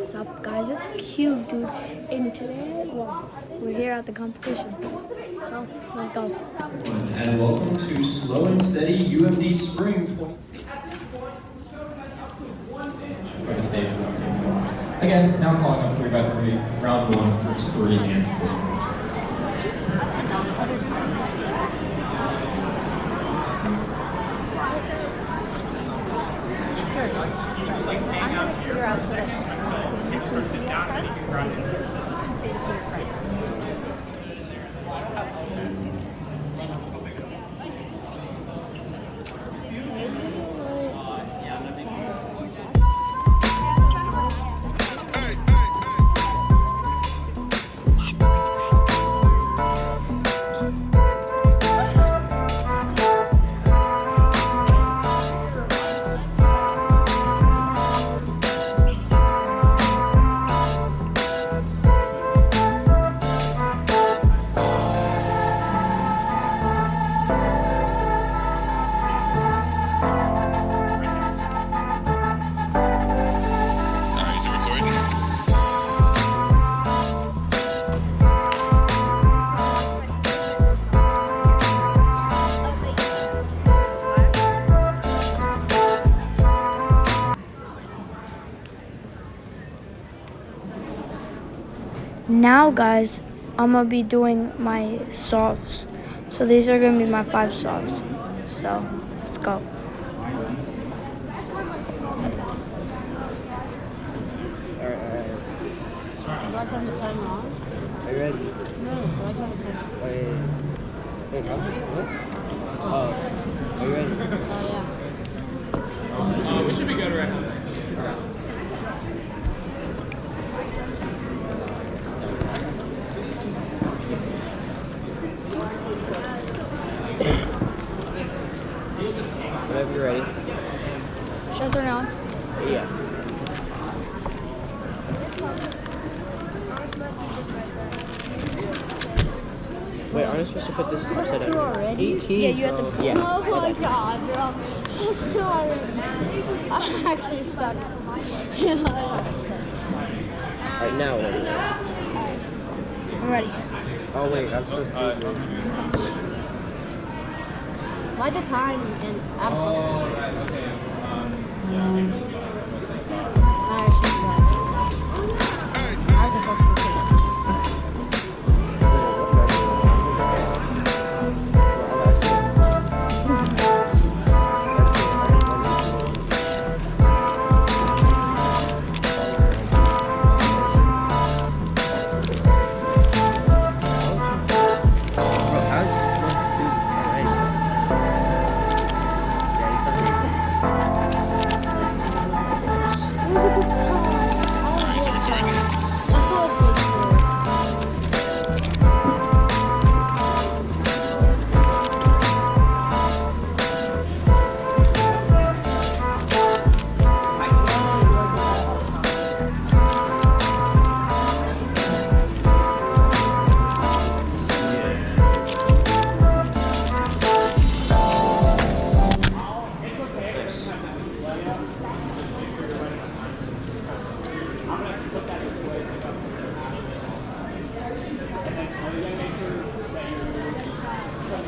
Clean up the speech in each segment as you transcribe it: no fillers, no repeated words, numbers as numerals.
What's up, guys? It's Cube, dude. And today, well, we're here at the competition. So, let's go. And welcome to Slow and Steady UMD Spring 20. For the stage, we'll take the again, now calling up 3x3, round 1, groups 3 and 4. Now, guys, I'm gonna be doing my solves. So these are gonna be my 5 solves. So let's go. Alright. Do I turn the timer on? Are you ready? No, do I turn the timer on? Wait, what? Oh, are you ready? Oh, yeah. We should be good right now. Whenever you're ready. Should I turn it on? Yeah. Wait, aren't I supposed to put this upside down? 2 already? 18? Yeah, you have to. Yeah. Oh my god, bro. It's 2 already. I actually suck. Alright, now what are you doing? I'm ready. Oh wait, I'm supposed to do it. Why the time and I'm Oh, right, okay. I actually suck. I was supposed to say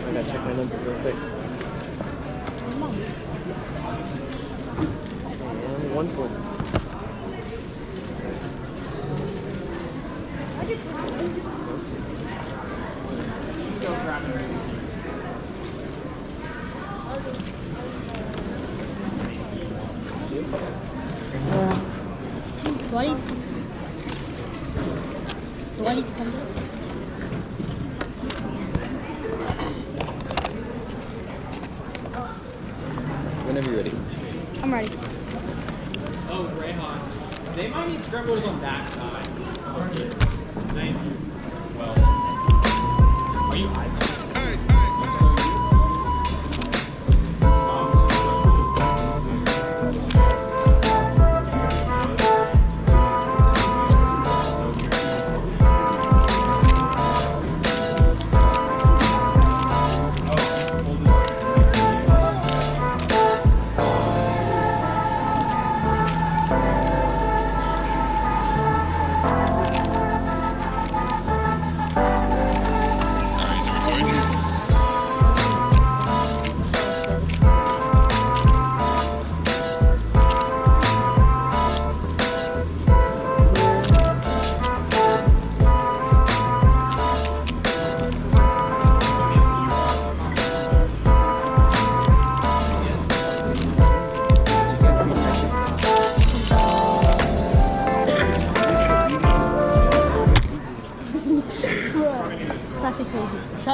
I gotta check my number real quick. And 140. Do I need to come to Whenever you're ready. I'm ready. Oh, Rayhan. They might need scribbles on that side. Thank you. Well, are you Isaac?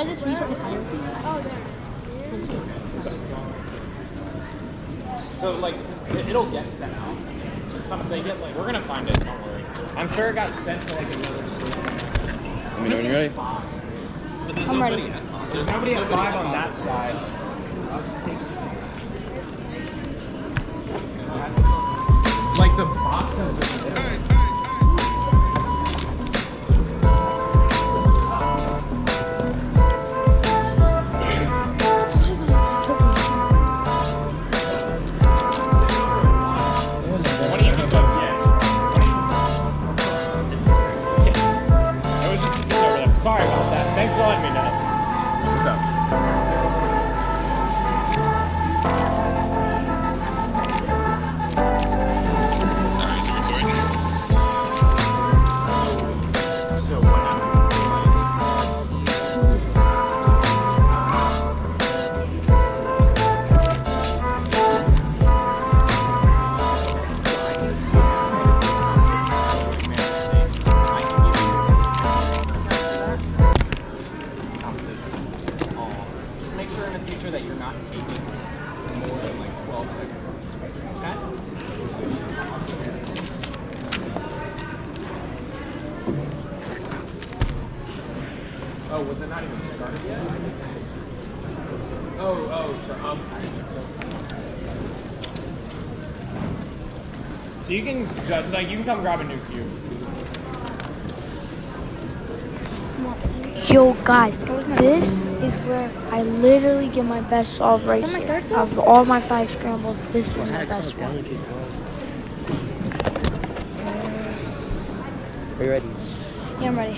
I just reset the timer? Oh, there. So like, it'll get sent out. Just something they get like, we're gonna find it. Don't worry. I'm sure it got sent to like another state. Let me know when you're ready. I'm ready. There's nobody at 5 on that side. Like the box has been there. What do you mean by yes? It was just sitting over there. Sorry about that. Thanks for letting me know. What's up? So what happened? Just make sure in the future that you're not taking more than like 12 seconds. Okay? Oh, was it not even started yet? Oh, sure. So you can just, like, you can come grab a new cube. Yo, guys, this is where I literally get my best solve right Is that my here. third solve? Of all my 5 scrambles, this is my best one. Are you ready? Yeah, I'm ready.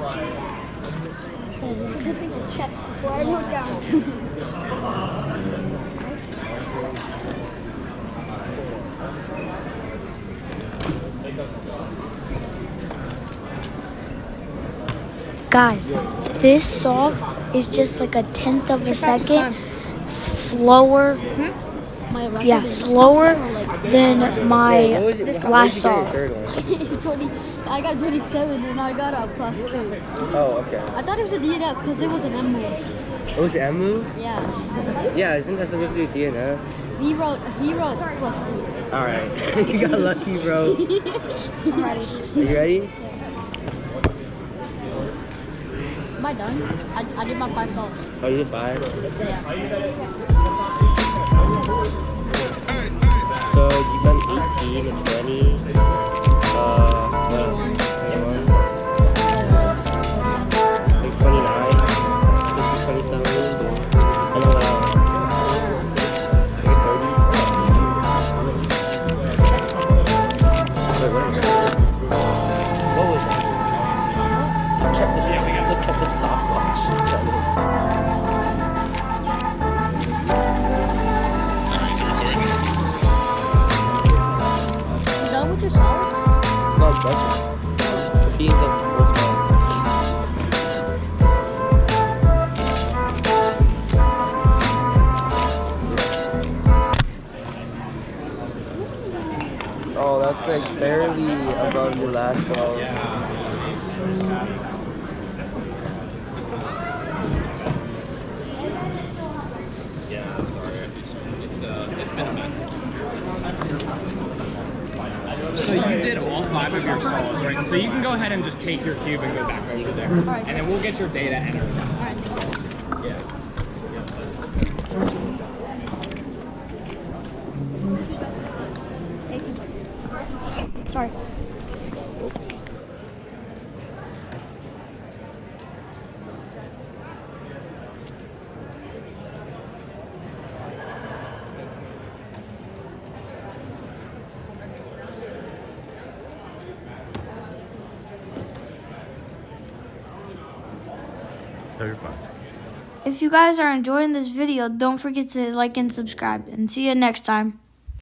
Right there. Good thing to check before I wrote down. Guys, this solve is just like a 10th of a second slower, My record yeah, is slower like than my What was it? last What solve. did you get your third one? 20. I got 27 and I got a +2. Oh, okay. I thought it was a DNF because it was an M move. It was an M move? Yeah. Yeah, isn't that supposed to be a DNF? He wrote +2. Alright. You got lucky, bro. I'm ready. Are you ready? Am I done? I did my 5 solves. Oh, you did 5? Yeah. So you've done 18 and 20. 21. Like 29. 27. I know what else. Like 30. Wait, what was that? You kept the, still kept the stopwatch. You done with your solves? No, it's budget. Being the first one. Oh, that's like barely above your last song. Yeah, I'm sorry. It's been a mess. So you did all 5 of your solves, right? So you can go ahead and just take your cube and go back over there. Alright. And then we'll get your data entered. Alright. Yeah. Sorry. No, you're fine. If you guys are enjoying this video, don't forget to like and subscribe. And see you next time.